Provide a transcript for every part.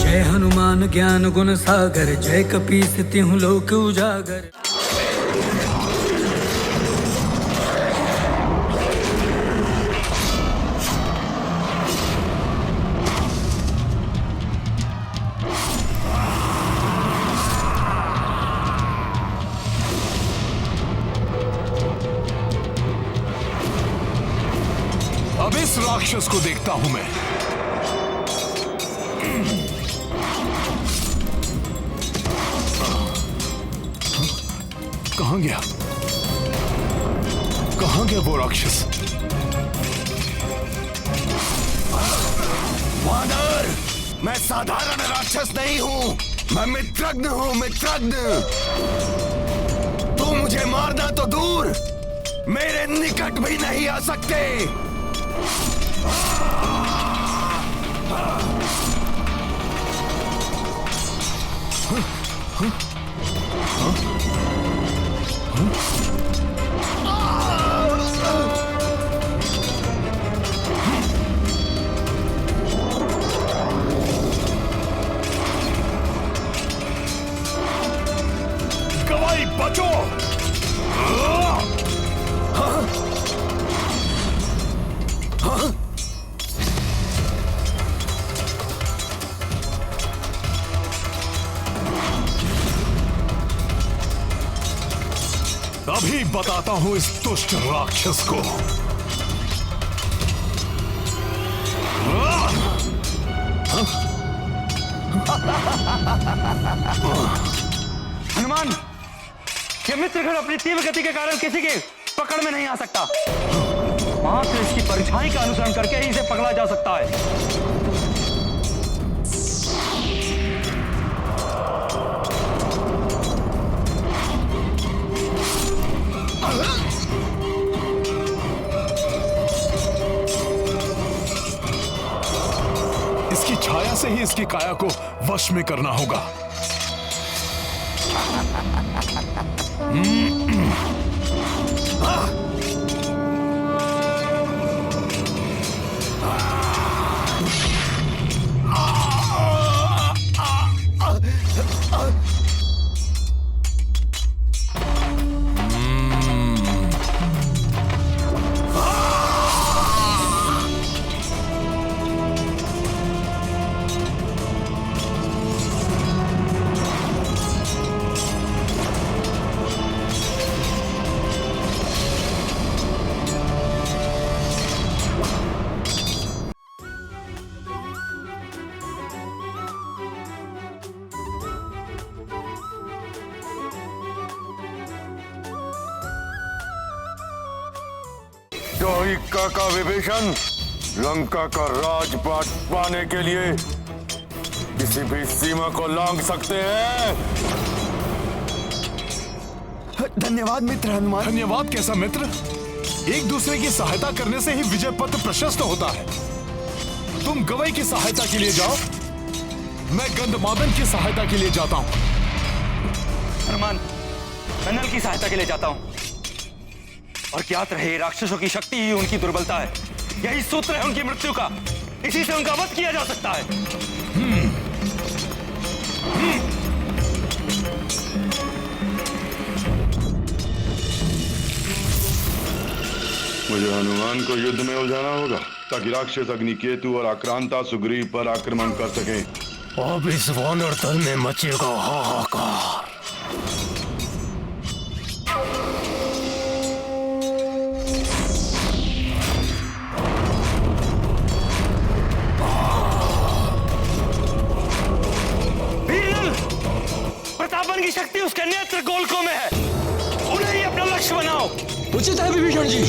जय हनुमान ज्ञान गुण सागर, जय कपीस तिहुँ लोक उजागर। अब इस राक्षस को देखता हूं मैं। कहां गया? कहां गया वो राक्षस? वानर, मैं साधारण राक्षस नहीं हूं, मैं मित्रज्ञ हूं, मित्रज्ञ। तू मुझे मारना तो दूर, मेरे निकट भी नहीं आ सकते। गवाई बचो! अभी बताता हूं इस दुष्ट राक्षस को। हनुमान, ये मित्रगण अपनी तीव्र गति के कारण किसी की पकड़ में नहीं आ सकता। मात्र इसकी परछाई का अनुसरण करके ही इसे पकड़ा जा सकता है। इसकी छाया से ही इसकी काया को वश में करना होगा। काका विभीषण, लंका का राजपाट पाने के लिए किसी भी सीमा को लांघ सकते हैं। धन्यवाद मित्र हनुमान। धन्यवाद कैसा मित्र? एक दूसरे की सहायता करने से ही विजय पथ प्रशस्त होता है। तुम गवई की सहायता के लिए जाओ, मैं गंधमादन की सहायता के लिए जाता हूं। हनुमान, मैं नल की सहायता के लिए जाता हूं। और ज्ञात रहे, राक्षसों की शक्ति ही उनकी दुर्बलता है। यही सूत्र है उनकी मृत्यु का। इसी से उनका वध किया जा सकता है। मुझे हनुमान को युद्ध में उलझाना होगा ताकि राक्षस अग्निकेतु और आक्रांता सुग्रीव पर आक्रमण कर सके। अब इस वानर दल में मचेगा हाहाकार। प्रतापन की शक्ति उसके नेत्र गोलकों में है। उन्हें ही अपना लक्ष्य बनाओ। उचित है विभीषण जी।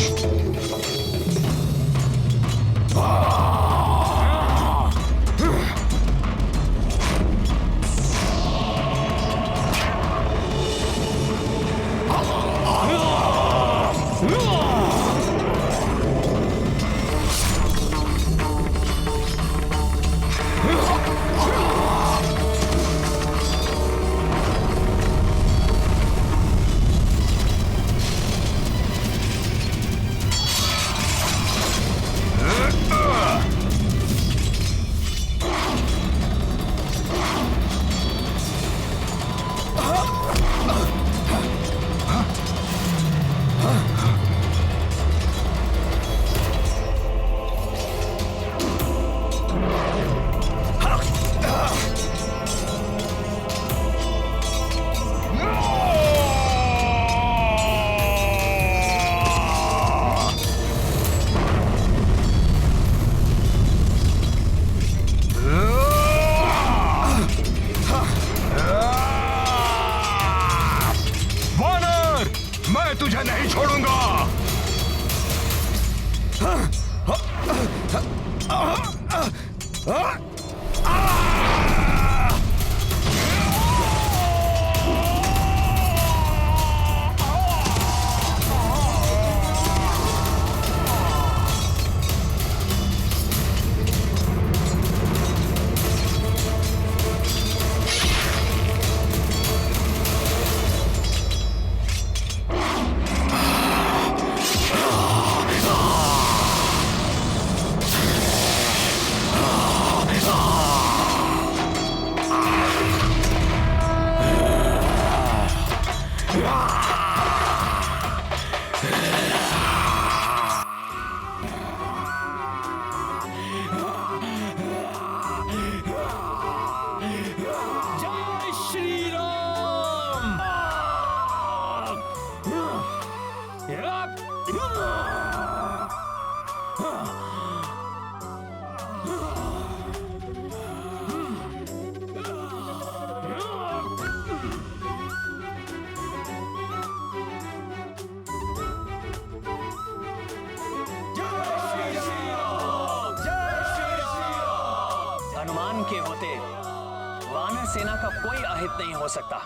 सेना का कोई अहित नहीं हो सकता।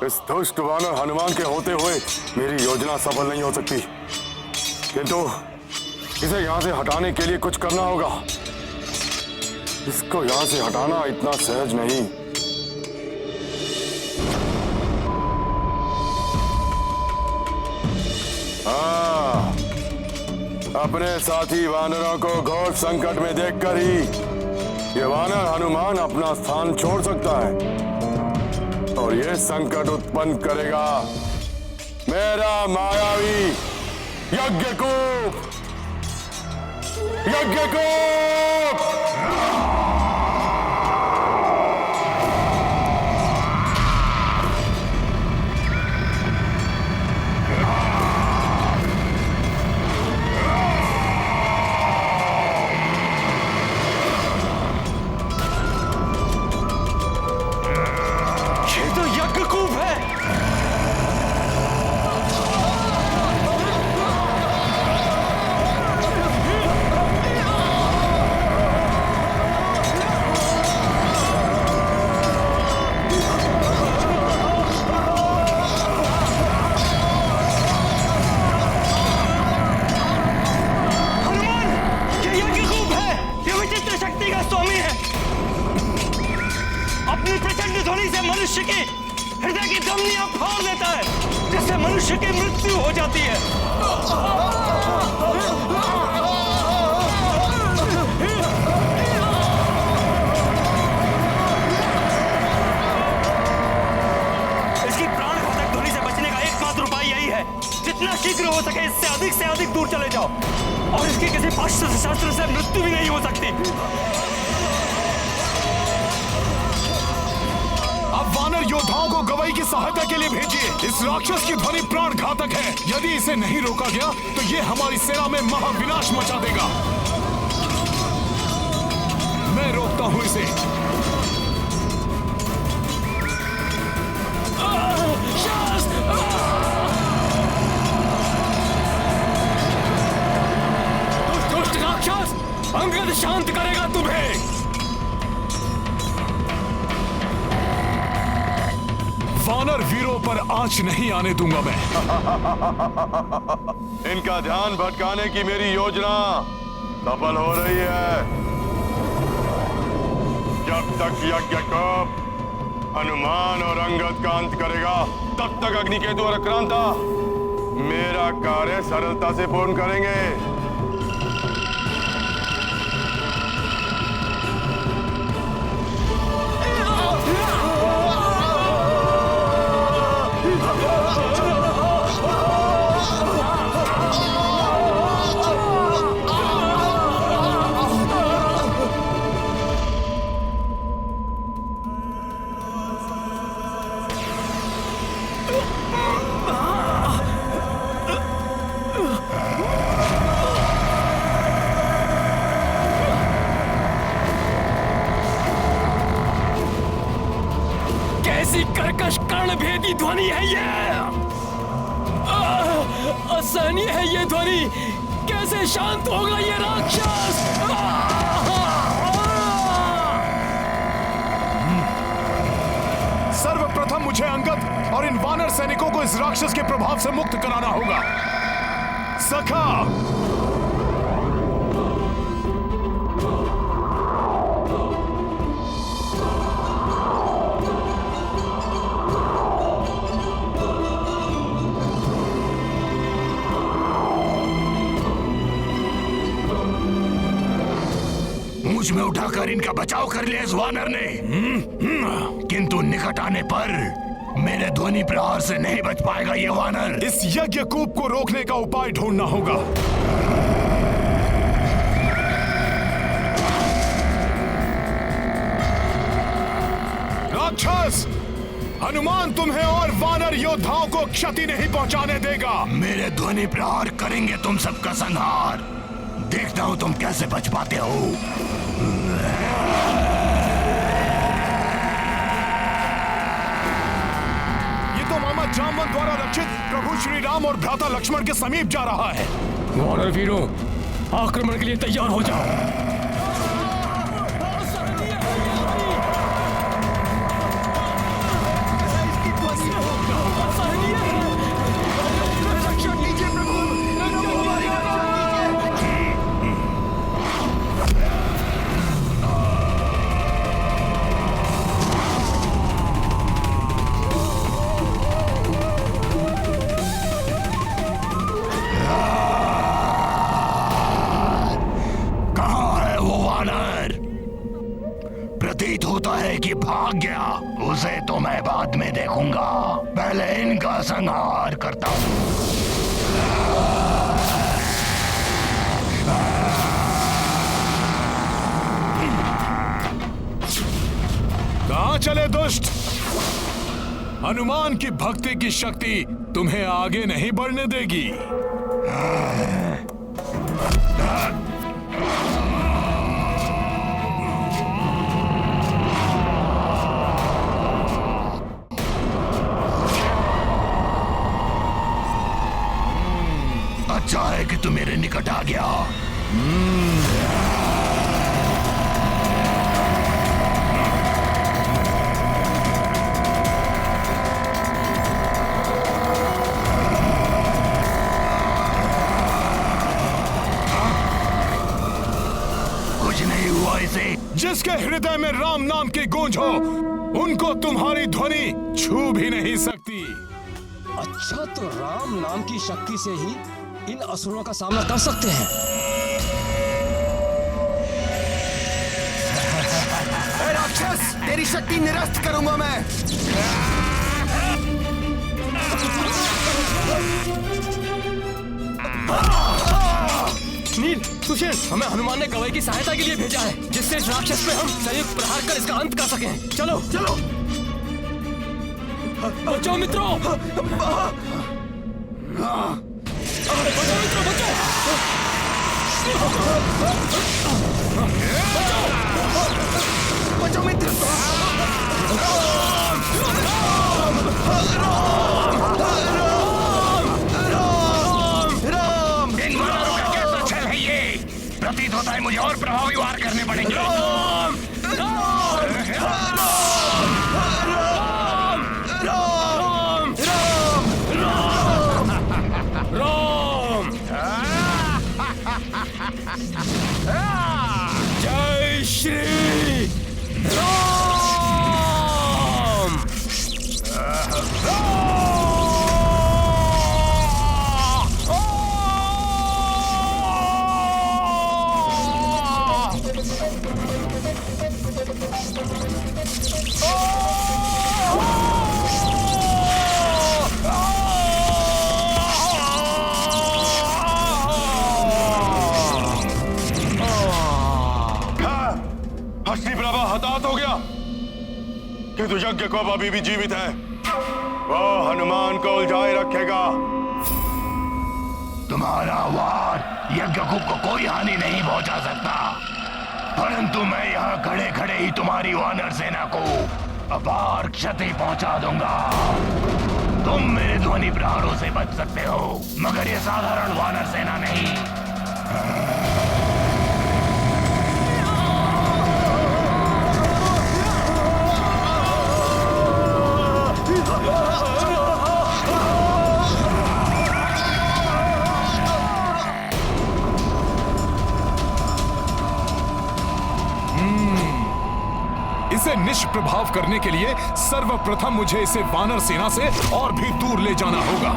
इस दुष्ट वानर हनुमान के होते हुए मेरी योजना सफल नहीं हो सकती, किंतु इसे यहाँ से हटाने के लिए कुछ करना होगा। इसको यहाँ से हटाना इतना सहज नहीं। हाँ, अपने साथी वानरों को घोर संकट में देखकर ही ये वानर हनुमान अपना स्थान छोड़ सकता है और ये संकट उत्पन्न करेगा मेरा मायावी यज्ञकूप। यज्ञकूप मनुष्य की हृदय की धमनियां फाड़ देता है, जिससे मनुष्य की मृत्यु हो जाती है। इसकी प्राण घातक ध्वनि से बचने का एकमात्र उपाय यही है, जितना शीघ्र हो सके इससे अधिक दूर चले जाओ, और इसकी किसी पाश्चात्य शास्त्र से मृत्यु भी नहीं हो सकती। वानर योद्धाओं को गवई की सहायता के लिए भेजिए। इस राक्षस की ध्वनि प्राण घातक है। यदि इसे नहीं रोका गया तो ये हमारी सेना में महाविनाश मचा देगा। मैं रोकता हूं इसे। दुष्ट राक्षस, अंगद शांत करेगा तुम्हें। वानर वीरों पर आंच नहीं आने दूंगा मैं। इनका ध्यान भटकाने की मेरी योजना सफल हो रही है। जब तक यज्ञकूप हनुमान और अंगद का अंत करेगा, तब तक अग्निकेतु और आक्रांता मेरा कार्य सरलता से पूर्ण करेंगे। कर्कश कर्णभेदी ध्वनि है ये। असहनीय है ये ध्वनि। कैसे शांत होगा ये राक्षस? सर्वप्रथम मुझे अंगद और इन वानर सैनिकों को इस राक्षस के प्रभाव से मुक्त कराना होगा। सखा, मुझ में उठाकर इनका बचाव कर लिया इस वानर ने, किंतु निकट आने पर मेरे ध्वनि प्रहार से नहीं बच पाएगा ये वानर। इस यज्ञकूप को रोकने का उपाय ढूंढना होगा। राक्षस, हनुमान तुम्हें और वानर योद्धाओं को क्षति नहीं पहुंचाने देगा। मेरे ध्वनि प्रहार करेंगे तुम सबका संहार। देखता हूं तुम कैसे बच पाते हो। ये तो मामा जामवंत द्वारा रक्षित प्रभु श्री राम और भ्राता लक्ष्मण के समीप जा रहा है। वानर वीरों, आक्रमण के लिए तैयार हो जाओ। प्रतीत होता है कि भाग गया। उसे तो मैं बाद में देखूंगा, पहले इनका संहार करता हूँ। कहां चले दुष्ट? हनुमान की भक्ति की शक्ति तुम्हें आगे नहीं बढ़ने देगी। अच्छा है कि तू मेरे निकट आ गया। कुछ नहीं हुआ इसे। जिसके हृदय में राम नाम की गूंज हो, उनको तुम्हारी ध्वनि छू भी नहीं सकती। अच्छा, तो राम नाम की शक्ति से ही इन असुरों का सामना कर सकते हैं। राक्षस, तेरी शक्ति निरस्त करूंगा मैं। नील, सुशील, हमें हनुमान ने गवई की सहायता के लिए भेजा है, जिससे इस राक्षस पे हम संयुक्त प्रहार कर इसका अंत कर सकें। चलो चलो, बचाओ मित्रों, बचाओ मित्रों, बचाओ, बचाओ मित्र। इन वानरों का कैसा छल है ये? प्रतीत होता है मुझे और प्रभावी वार करने पड़ेंगे। जय श्री राम। हस्तिप्रभा हताहत हो गया, किंतु यज्ञ को अभी भी जीवित है। वो हनुमान को उलझाए रखेगा। तुम्हारा वार यज्ञकुप को कोई हानि नहीं पहुंचा सकता, परंतु मैं यहाँ खड़े खड़े ही तुम्हारी वानर सेना को अपार क्षति पहुंचा दूंगा। तुम मेरे ध्वनि प्रहारों से बच सकते हो, मगर ये साधारण वानर सेना नहीं। इसे निष्प्रभाव करने के लिए सर्वप्रथम मुझे इसे वानर सेना से और भी दूर ले जाना होगा।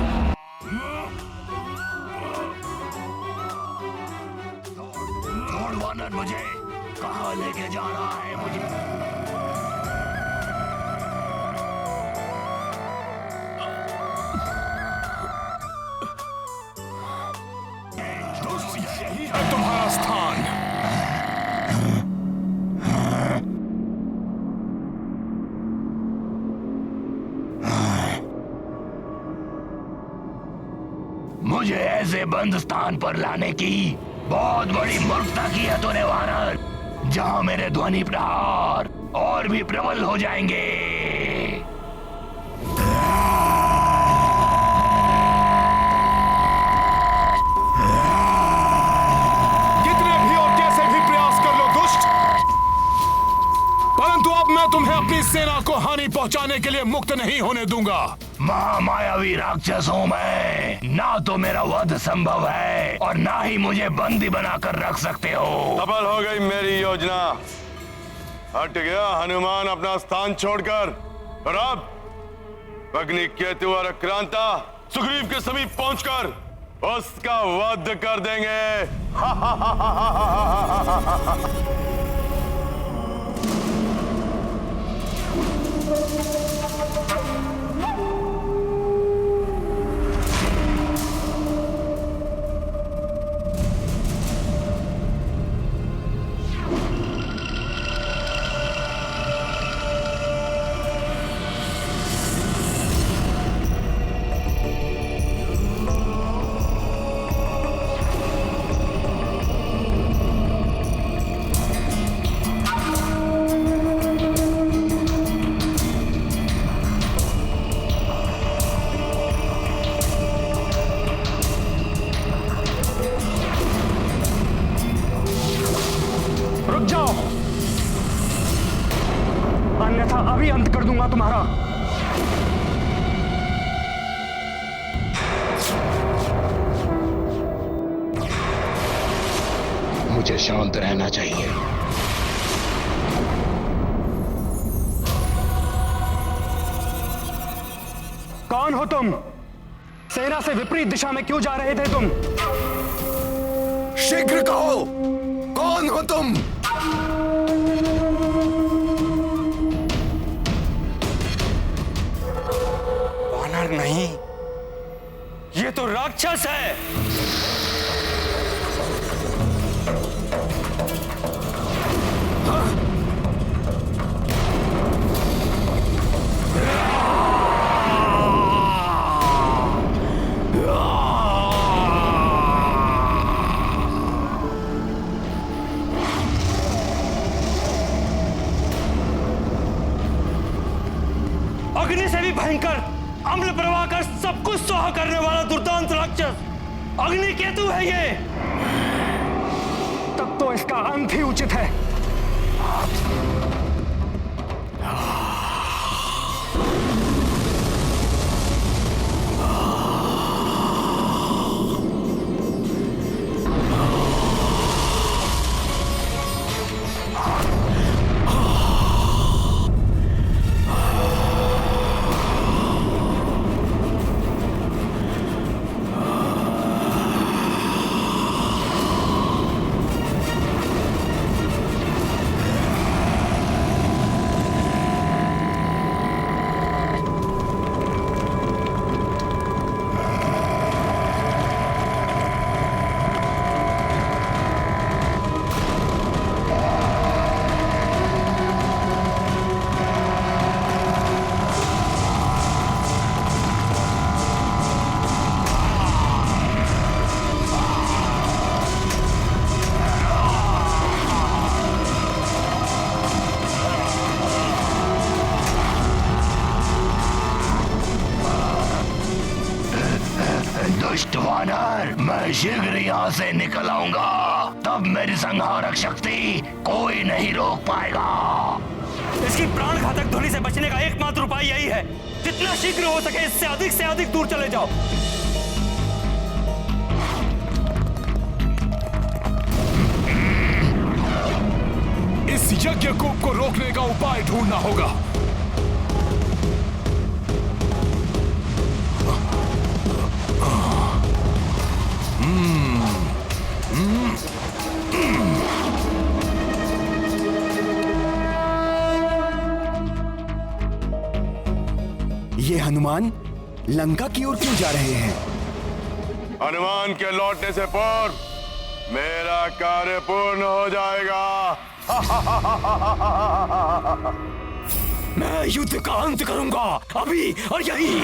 वानर मुझे कहाँ लेके जा रहा है? मुझे यही है तुम्हारा स्थान। मुझे ऐसे बंद स्थान पर लाने की बहुत बड़ी मूर्खता की है तूने वानर, जहां मेरे ध्वनि प्रहार और भी प्रबल हो जाएंगे। कितने भी और कैसे भी प्रयास कर लो दुष्ट, परंतु अब मैं तुम्हें अपनी सेना को हानि पहुंचाने के लिए मुक्त नहीं होने दूंगा। महामायावी राक्षस हूं मैं, ना तो मेरा वध संभव है और ना ही मुझे बंदी बनाकर रख सकते हो। सफल हो गई मेरी योजना। हट गया हनुमान अपना स्थान छोड़कर, और अब अग्नि केतु और अक्रांता सुग्रीव के समीप पहुंचकर उसका वध कर देंगे। अन्यथा अभी अंत कर दूंगा तुम्हारा। मुझे शांत रहना चाहिए। कौन हो तुम? सेना से विपरीत दिशा में क्यों जा रहे थे तुम? शीघ्र कहो, कौन हो तुम? वानर नहीं, ये तो राक्षस है। अग्नि से भी भयंकर, अम्ल प्रवाह कर सब कुछ स्वाहा करने वाला दुर्दांत राक्षस अग्नि केतु है ये। तब तो इसका अंत ही उचित है। दुष्ट वानर, मैं शीघ्र यहाँ से निकल आऊंगा, तब मेरी संहारक शक्ति कोई नहीं रोक पाएगा। इसकी प्राण घातक ध्वनि से बचने का एकमात्र उपाय यही है, जितना शीघ्र हो सके इससे अधिक दूर चले जाओ। इस यज्ञ को रोकने का उपाय ढूंढना होगा। ये हनुमान लंका की ओर क्यों जा रहे हैं? हनुमान के लौटने से पूर्व मेरा कार्य पूर्ण हो जाएगा। मैं युद्ध का अंत करूंगा, अभी और यही।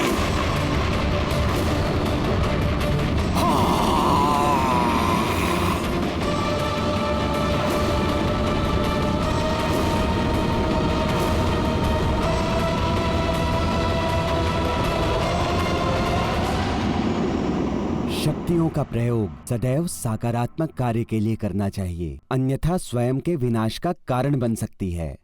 शक्तियों का प्रयोग सदैव सकारात्मक कार्य के लिए करना चाहिए, अन्यथा स्वयं के विनाश का कारण बन सकती है।